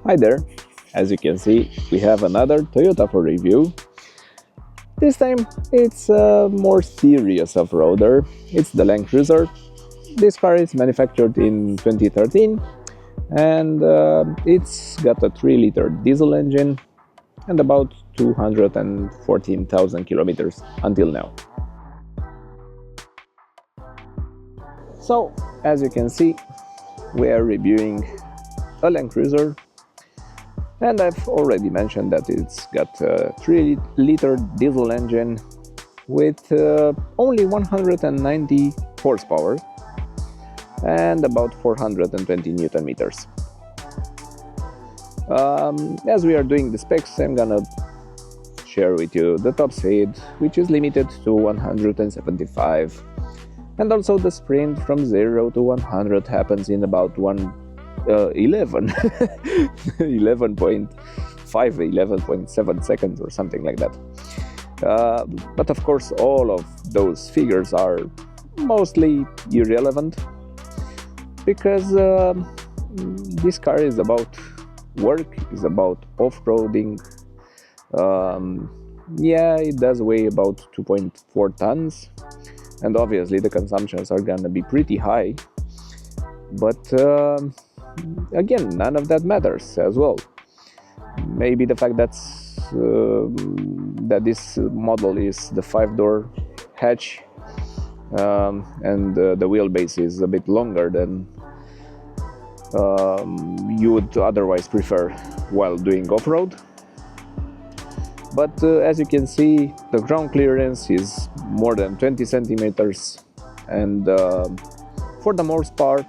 Hi there! As you can see, we have another Toyota for review. This time it's a more serious off-roader. It's the Land Cruiser. This car is manufactured in 2013 and it's got a 3-liter diesel engine and about 214,000 kilometers until now. So, as you can see, we are reviewing a Land Cruiser, and I've already mentioned that it's got a 3-liter diesel engine with only 190 horsepower and about 420 Newton meters. As we are doing the specs, I'm gonna share with you the top speed, which is limited to 175, and also the sprint from 0 to 100 happens in about 11.7 seconds or something like that. But of course, all of those figures are mostly irrelevant because this car is about work, is about off-roading. Yeah, it does weigh about 2.4 tons, and obviously the consumptions are gonna be pretty high, but again, none of that matters as well. Maybe the fact that this model is the 5-door hatch and the wheelbase is a bit longer than you would otherwise prefer while doing off-road. But as you can see, the ground clearance is more than 20 centimeters, and for the most part,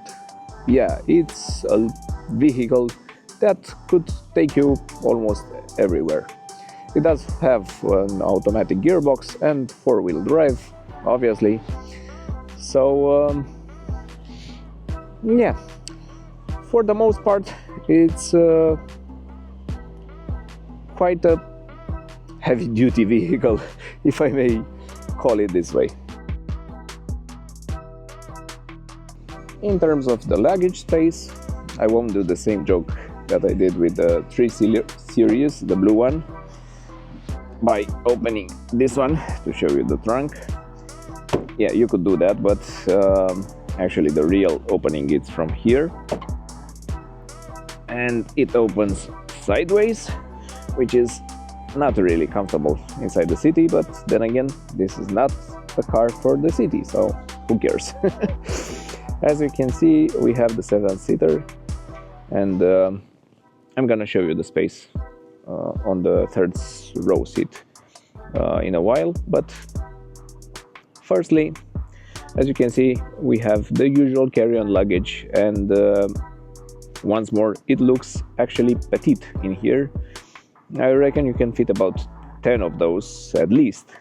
yeah, it's a vehicle that could take you almost everywhere. It does have an automatic gearbox and 4-wheel drive, obviously. So yeah, for the most part, it's quite a heavy-duty vehicle, if I may call it this way. In terms of the luggage space, I won't do the same joke that I did with the 3 Series, the blue one, by opening this one to show you the trunk. Yeah, you could do that, but actually the real opening is from here, and it opens sideways, which is not really comfortable inside the city, but then again, this is not a car for the city, so who cares? As you can see, we have the 7-seater, and I'm gonna show you the space on the 3rd row seat in a while. But firstly, as you can see, we have the usual carry-on luggage, and once more, it looks actually petite in here. I reckon you can fit about 10 of those at least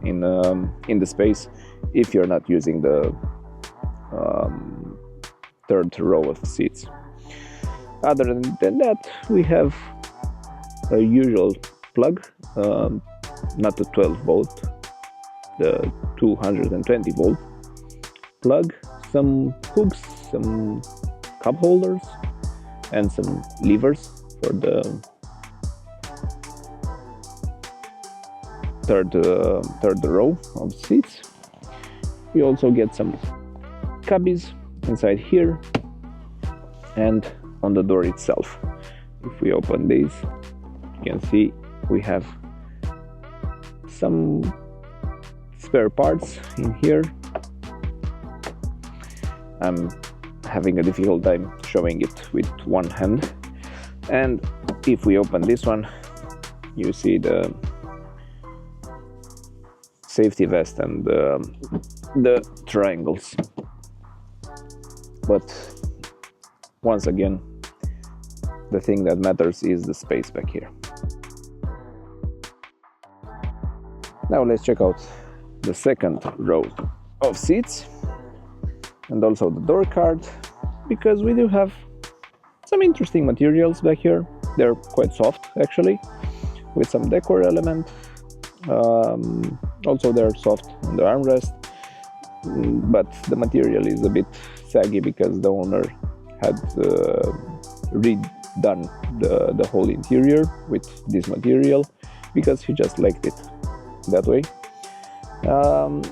in the space if you're not using the 3rd row of seats. Other than that, we have a usual plug, not the 12 volt, the 220 volt plug, some hooks, some cup holders, and some levers for the third row of seats. We also get some cubbies inside here and on the door itself. If we open these, you can see we have some spare parts in here. I'm having a difficult time showing it with one hand, and if we open this one, you see the safety vest and the triangles. But once again, the thing that matters is the space back here. Now let's check out the 2nd row of seats and also the door card, because we do have some interesting materials back here. They're quite soft actually, with some decor element. Also they're soft on the armrest, but the material is a bit saggy because the owner had done the whole interior with this material because he just liked it that way.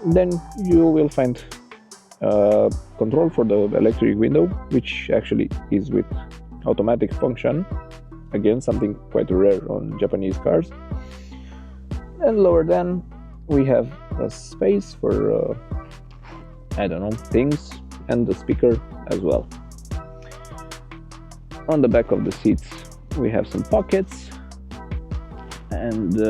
Then you will find control for the electric window, which actually is with automatic function. Again, something quite rare on Japanese cars. And lower down we have a space for I don't know, things, and the speaker as well. On the back of the seats we have some pockets, and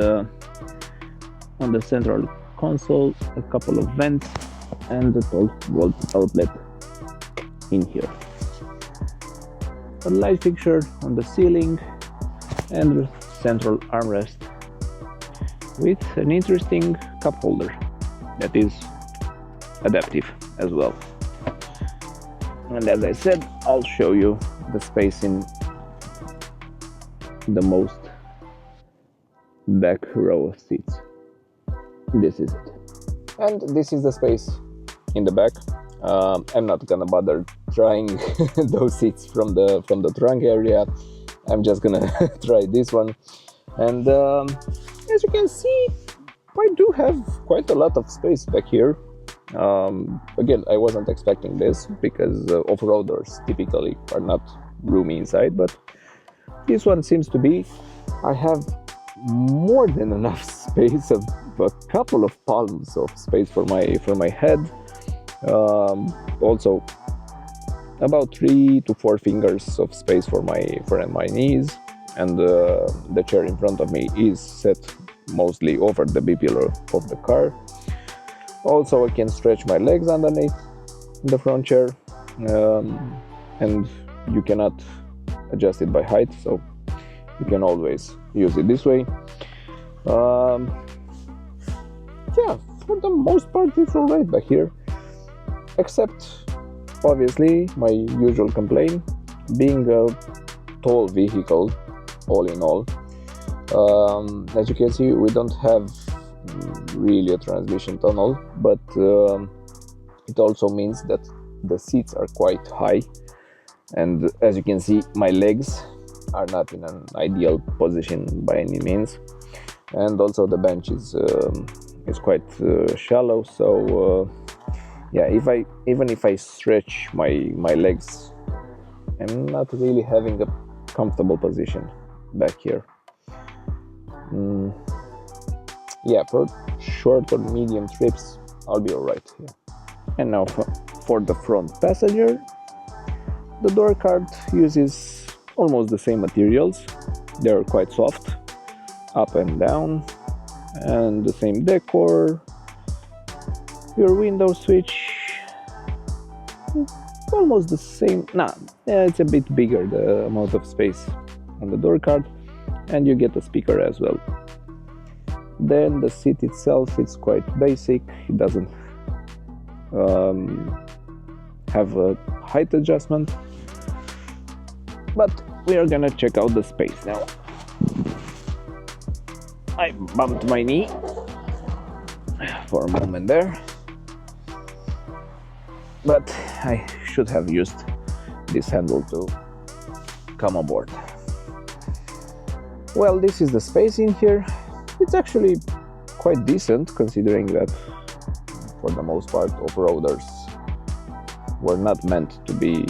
on the central console a couple of vents and a 12-volt outlet in here. A light fixture on the ceiling and central armrest with an interesting cup holder that is adaptive as well. And as I said, I'll show you the space in the most back row of seats. This is it. And this is the space in the back. I'm not gonna bother trying those seats from the trunk area. I'm just gonna try this one. And as you can see, I do have quite a lot of space back here. Again, I wasn't expecting this because off-roaders typically are not roomy inside, but this one seems to be. I have more than enough space, of a couple of palms of space for my head. Also about 3 to 4 fingers of space for my knees, and the chair in front of me is set mostly over the B pillar of the car. Also, I can stretch my legs underneath the front chair, and you cannot adjust it by height, so you can always use it this way. Yeah, for the most part it's alright back here, except obviously my usual complaint, being a tall vehicle all in all. As you can see, we don't have really a transmission tunnel, but it also means that the seats are quite high, and as you can see, my legs are not in an ideal position by any means, and also the bench is quite shallow, so yeah, even if I stretch my legs, I'm not really having a comfortable position back here. Yeah, for short or medium trips I'll be alright here. And now for the front passenger, the door card uses almost the same materials. They're quite soft, up and down, and the same decor. Your window switch, almost the same. Yeah, it's a bit bigger, the amount of space on the door card, and you get a speaker as well. Then the seat itself, it's quite basic. It doesn't have a height adjustment, but we are gonna check out the space now. I bumped my knee for a moment there, but I should have used this handle to come aboard. Well, this is the space in here. It's actually quite decent, considering that for the most part off-roaders were not meant to be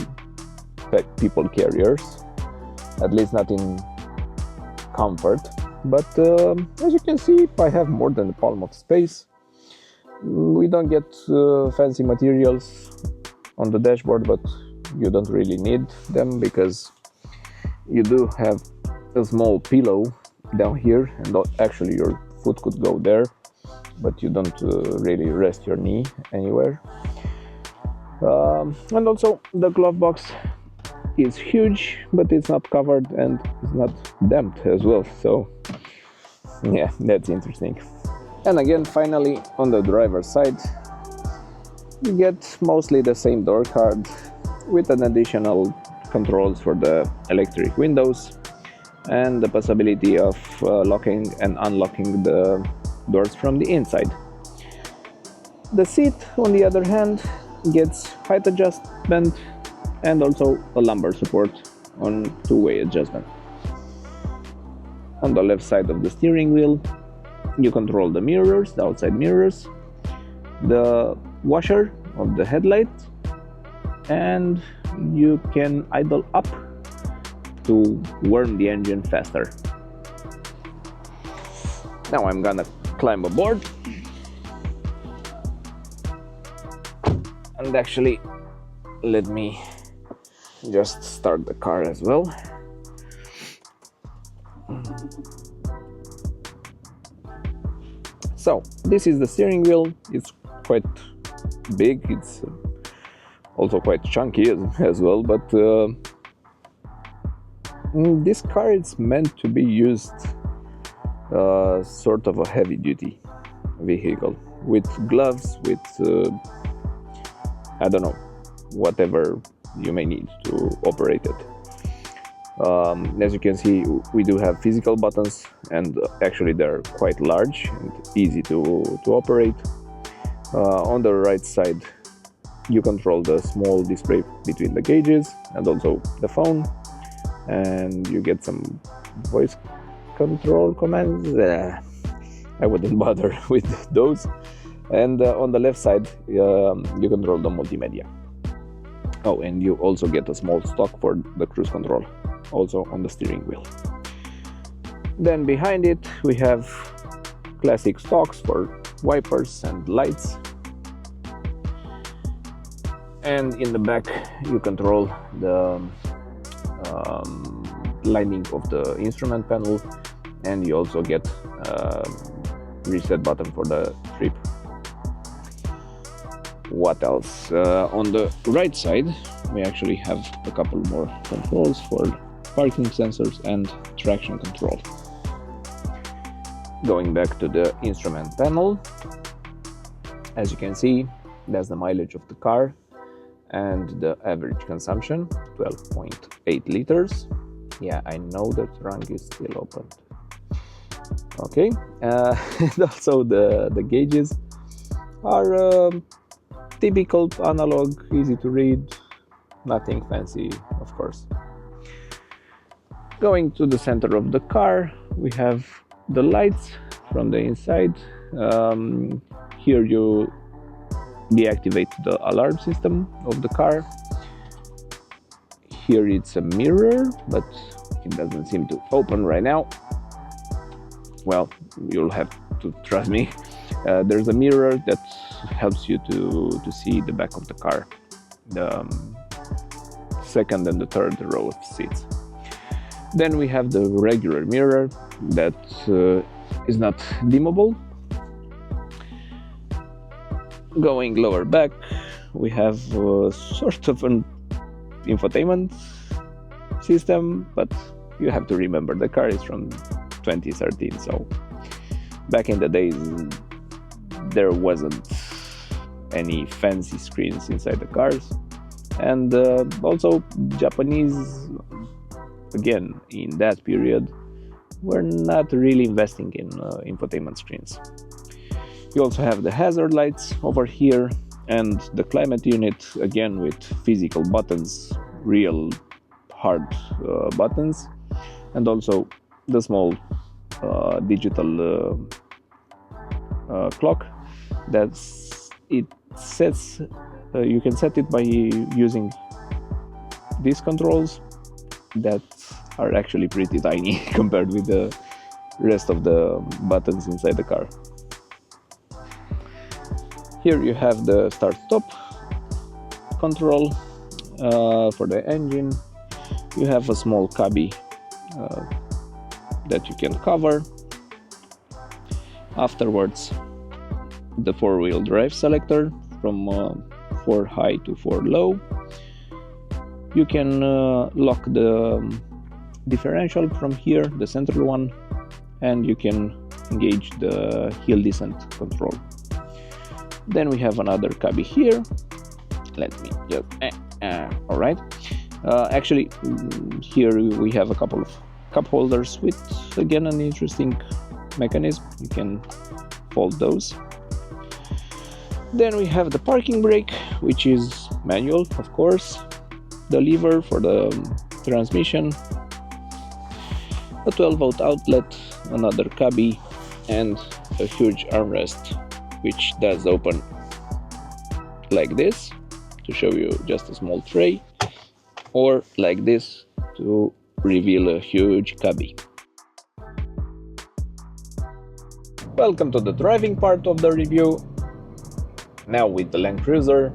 people carriers, at least not in comfort. But as you can see, I have more than a palm of space. We don't get fancy materials on the dashboard, but you don't really need them because you do have a small pillow down here, and actually your foot could go there, but you don't really rest your knee anywhere. And also the glove box is huge, but it's not covered and it's not damped as well, so yeah, that's interesting. And again, finally, on the driver's side, you get mostly the same door card with an additional controls for the electric windows and the possibility of locking and unlocking the doors from the inside. The seat, on the other hand, gets height adjustment and also a lumbar support on two-way adjustment. On the left side of the steering wheel, you control the mirrors, the outside mirrors, the washer of the headlight, and you can idle up to warm the engine faster. Now I'm gonna climb aboard and actually let me just start the car as well. So this is the steering wheel. It's quite big, it's also quite chunky as well, but this car is meant to be used sort of a heavy duty vehicle with gloves, with I don't know, whatever you may need to operate it. As you can see, we do have physical buttons, and actually they're quite large and easy to operate. On the right side, you control the small display between the gauges and also the phone, and you get some voice control commands. I wouldn't bother with those. And on the left side, you control the multimedia. Oh, and you also get a small stalk for the cruise control, also on the steering wheel. Then behind it, we have classic stalks for wipers and lights. And in the back, you control the lighting of the instrument panel, and you also get a reset button for the trip. What else? On the right side, we actually have a couple more controls for parking sensors and traction control. Going back to the instrument panel, as you can see, that's the mileage of the car and the average consumption, 12.8 liters. Yeah, I know that trunk is still open. Okay, and also the gauges are typical analog, easy to read, nothing fancy, of course. Going to the center of the car, we have the lights from the inside. Here you deactivate the alarm system of the car. Here it's a mirror, but it doesn't seem to open right now. Well, you'll have to trust me. There's a mirror that helps you to see the back of the car, the second and the third row of seats. Then we have the regular mirror that is not dimmable. Going lower back, we have sort of an infotainment system, but you have to remember the car is from 2013, so back in the days there wasn't any fancy screens inside the cars. And also Japanese, again in that period, were not really investing in infotainment screens. You also have the hazard lights over here and the climate unit, again with physical buttons, real hard buttons, and also the small digital clock it sets. You can set it by using these controls that are actually pretty tiny compared with the rest of the buttons inside the car. Here you have the start-stop control for the engine. You have a small cubby that you can cover. Afterwards, the four-wheel drive selector from 4 high to 4 low. You can lock the differential from here, the central one, and you can engage the hill descent control. Then we have another cubby here. Let me just all right. Actually, here we have a couple of cup holders with, again, an interesting mechanism. You can fold those. Then we have the parking brake, which is manual, of course. the lever for the transmission, a 12-volt outlet, another cubby, and a huge armrest, which does open like this to show you just a small tray, or like this to reveal a huge cubby. Welcome to the driving part of the review. Now with the Land Cruiser,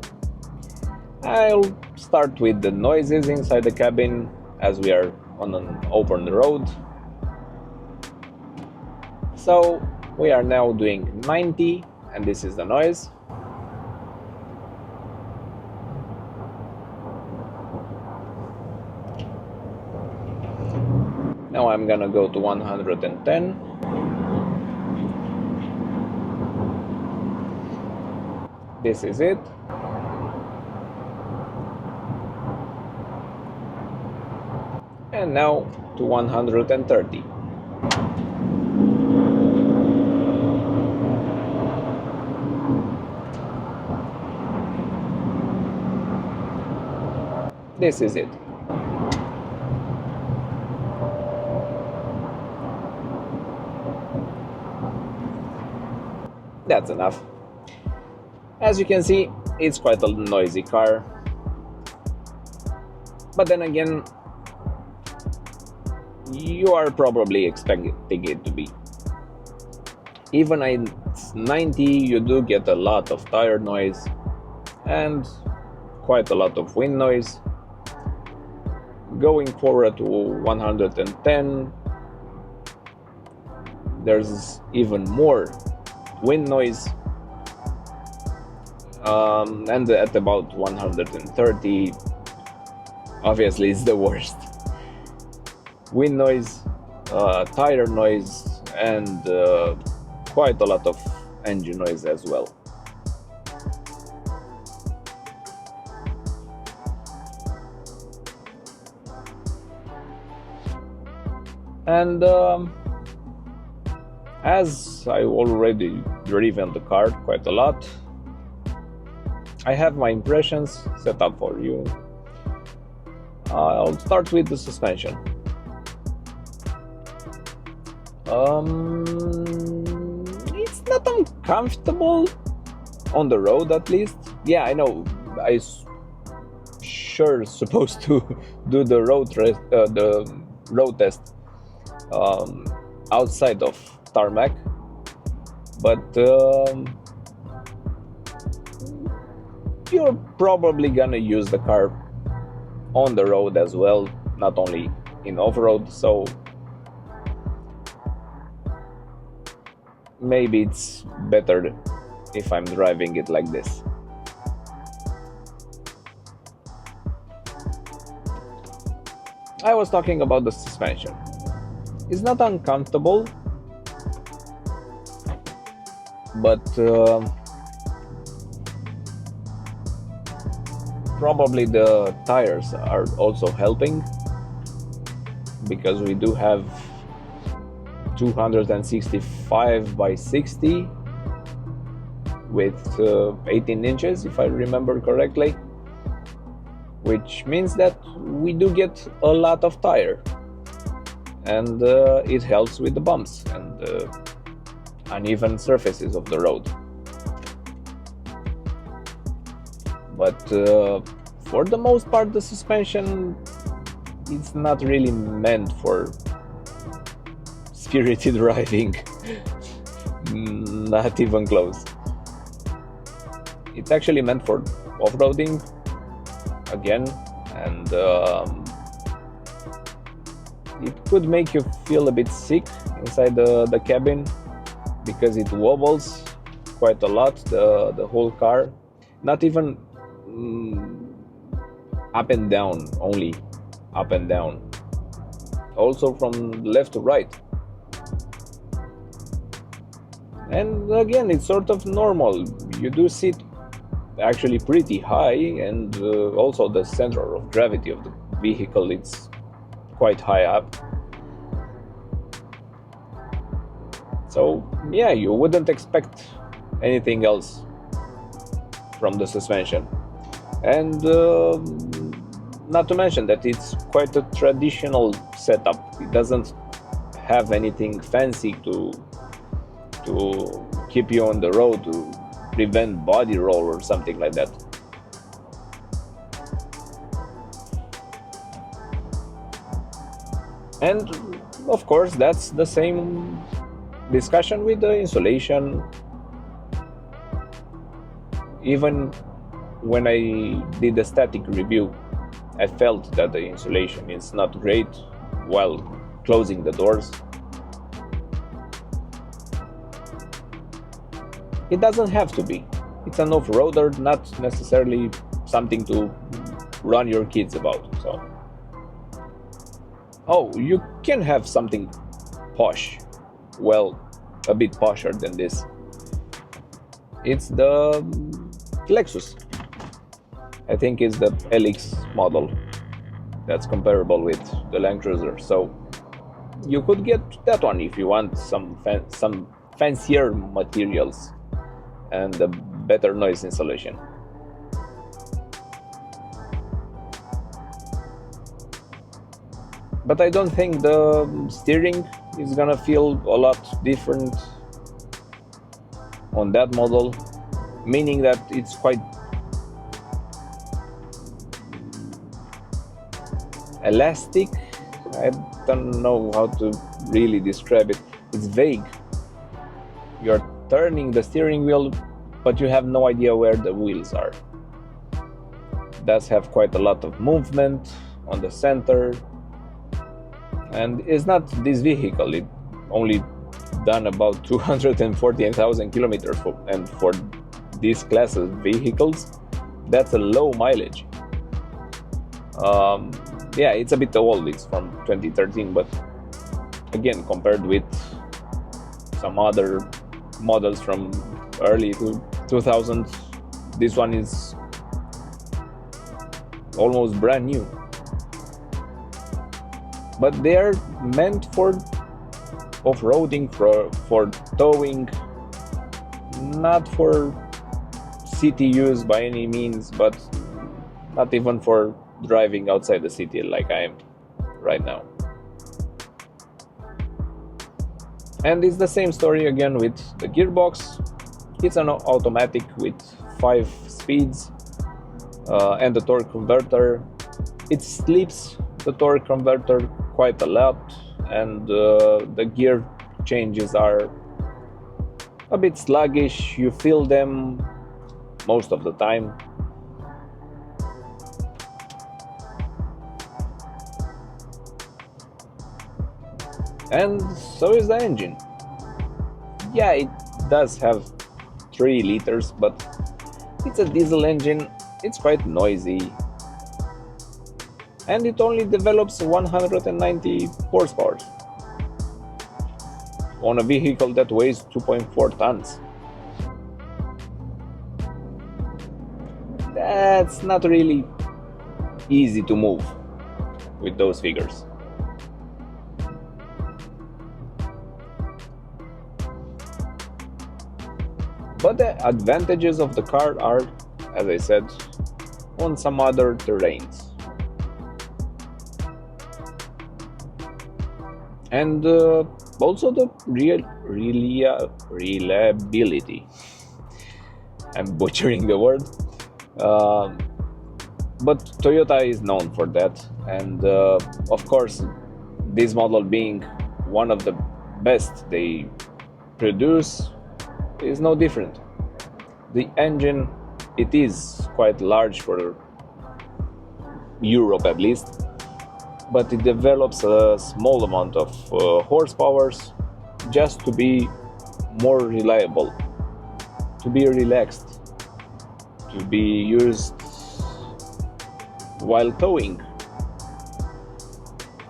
I'll start with the noises inside the cabin as we are on an open road. So we are now doing 90, and this is the noise. Now I'm gonna go to 110. This is it. And now to 130. This is it. That's enough. As you can see, it's quite a noisy car. But then again, you are probably expecting it to be. Even at 90, you do get a lot of tire noise and quite a lot of wind noise. Going forward to 110, there's even more wind noise, and at about 130, obviously it's the worst. Wind noise, tire noise, and quite a lot of engine noise as well. And as I already driven the car quite a lot, I have my impressions set up for you. I'll start with the suspension. It's not uncomfortable on the road, at least. Yeah, I know. I sure supposed to do the road test outside of tarmac, but you're probably gonna use the car on the road as well, not only in off-road, so maybe it's better if I'm driving it like this. I was talking about the suspension. It's not uncomfortable, but probably the tires are also helping, because we do have 265 by 60 with 18 inches, if I remember correctly, which means that we do get a lot of tire, and it helps with the bumps and uneven surfaces of the road. But for the most part, the suspension is not really meant for spirited driving. Not even close. It's actually meant for off-roading again, and it could make you feel a bit sick inside the cabin, because it wobbles quite a lot, the whole car. Not even up and down, only up and down. Also from left to right. And again, it's sort of normal. You do sit actually pretty high, and also the center of gravity of the vehicle, it's quite high up. So yeah, you wouldn't expect anything else from the suspension. And Not to mention that it's quite a traditional setup. It doesn't have anything fancy to keep you on the road, to prevent body roll or something like that. And of course, that's the same discussion with the insulation. Even when I did a static review, I felt that the insulation is not great while closing the doors. It doesn't have to be. It's an off-roader, not necessarily something to run your kids about. So, oh, you can have something posh. Well, a bit posher than this. It's the Lexus. I think it's the LX model that's comparable with the Land Cruiser. So you could get that one if you want some fancier materials and a better noise insulation. But I don't think the steering is gonna feel a lot different on that model, meaning that it's quite elastic. I don't know how to really describe it. It's vague. You're turning the steering wheel, but you have no idea where the wheels are. It does have quite a lot of movement on the center, and it's not this vehicle. It only done about 214,000 kilometers, and for this class of vehicles, that's a low mileage. Yeah, it's a bit old. It's from 2013, but again, compared with some other models from early 2000s, this one is almost brand new. But they are meant for off-roading, for towing, not for city use by any means, but not even for driving outside the city like I am right now. And it's the same story again with the gearbox. It's an automatic with 5 speeds and the torque converter. It slips the torque converter quite a lot, and the gear changes are a bit sluggish. You feel them most of the time. And so is the engine. Yeah, it does have 3 liters, but it's a diesel engine. It's quite noisy, and it only develops 190 horsepower on a vehicle that weighs 2.4 tons. That's not really easy to move with those figures. But the advantages of the car are, as I said, on some other terrains. And also the reliability. I'm butchering the word. But Toyota is known for that. And of course, this model being one of the best they produce is no different. The engine, it is quite large for Europe at least, but it develops a small amount of horsepower just to be more reliable, to be relaxed, to be used while towing.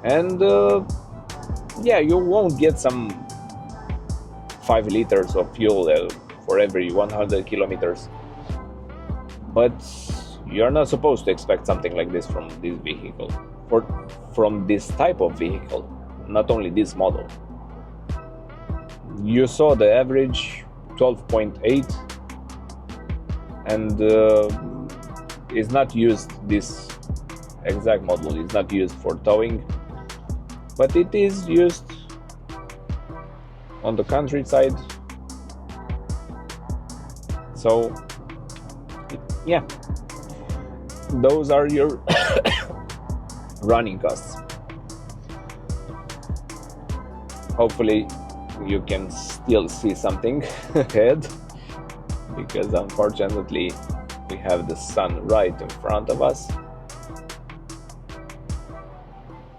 And yeah, you won't get some 5 liters of fuel for every 100 kilometers, but you're not supposed to expect something like this from this vehicle, or from this type of vehicle, not only this model. You saw the average 12.8, and is not used this exact model is not used for towing, but it is used on the countryside. So yeah, those are your running costs. Hopefully you can still see something ahead, because unfortunately we have the sun right in front of us,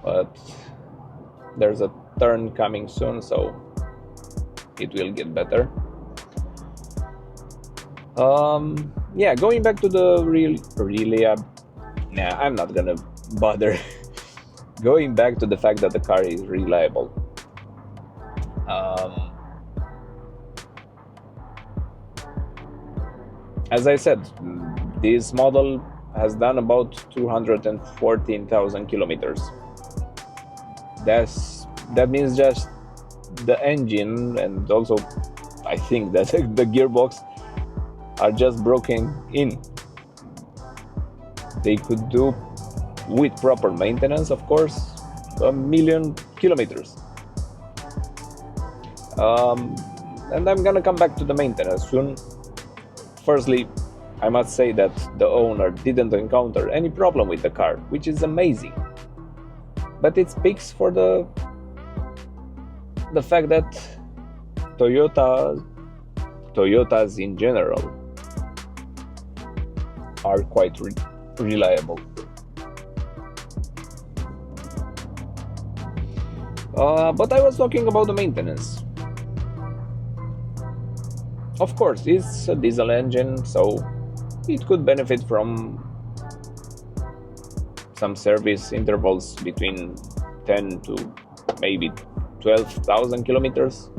but there's a turn coming soon, so it will get better. Yeah, going back to the I'm not gonna bother going back to the fact that the car is reliable. As I said, this model has done about 214,000 kilometers. That means just the engine, and also I think that the gearbox are just broken in. They could do, with proper maintenance, of course, 1,000,000 kilometers. And I'm gonna come back to the maintenance soon. Firstly, I must say that the owner didn't encounter any problem with the car, which is amazing. But it speaks for the fact that Toyotas in general are quite reliable. But I was talking about the maintenance. Of course, it's a diesel engine, so it could benefit from some service intervals between 10 to maybe 12,000 kilometers.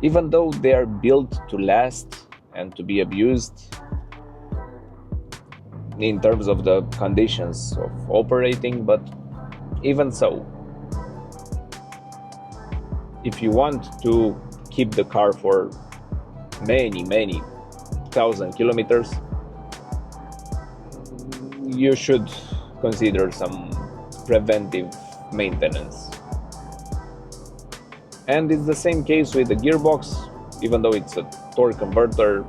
Even though they are built to last and to be abused in terms of the conditions of operating, but even so, if you want to keep the car for many thousand kilometers, you should consider some preventive maintenance. And it's the same case with the gearbox. Even though it's a torque converter,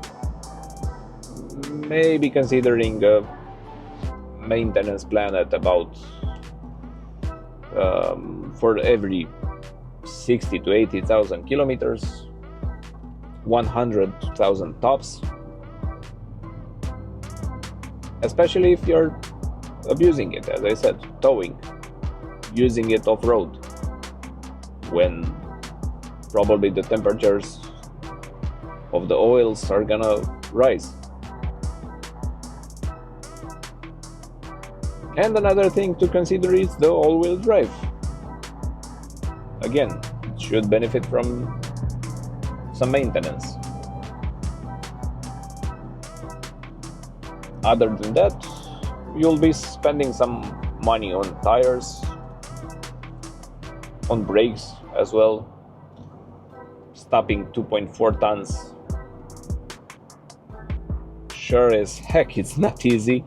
maybe considering a maintenance plan at about for every 60 to 80,000 kilometers, 100,000 tops, especially if you're abusing it, as I said, towing, using it off-road, when probably the temperatures of the oils are gonna rise. And another thing to consider is the all-wheel drive. Again, it should benefit from some maintenance. Other than that, you'll be spending some money on tires, on brakes as well. Stopping 2.4 tons, sure as heck it's not easy.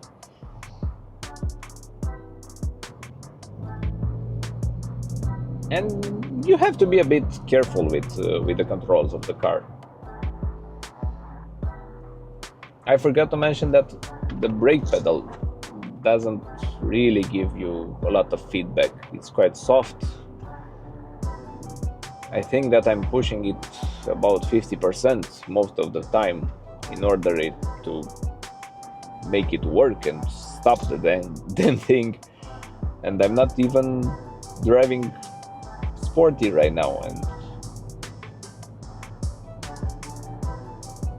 And you have to be a bit careful with the controls of the car. I forgot to mention that the brake pedal doesn't really give you a lot of feedback. It's quite soft. I think that I'm pushing it about 50% most of the time in order to make it work and stop the damn thing. And I'm not even driving sporty right now, and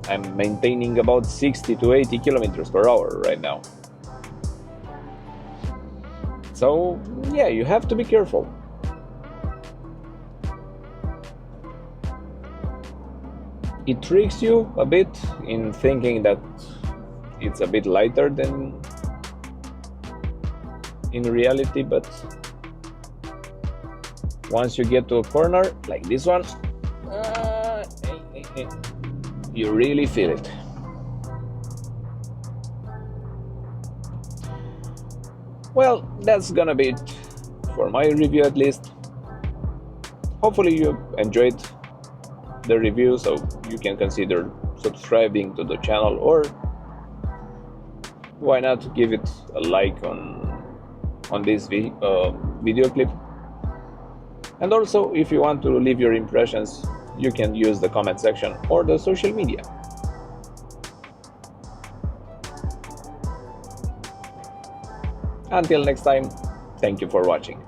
I'm maintaining about 60 to 80 kilometers per hour right now. So yeah, you have to be careful. It tricks you a bit in thinking that it's a bit lighter than in reality, but once you get to a corner like this one, you really feel it. Well, that's gonna be it for my review at least. Hopefully you enjoyed the review, so you can consider subscribing to the channel, or why not give it a like on this video clip. And also, if you want to leave your impressions, you can use the comment section or the social media. Until next time, thank you for watching.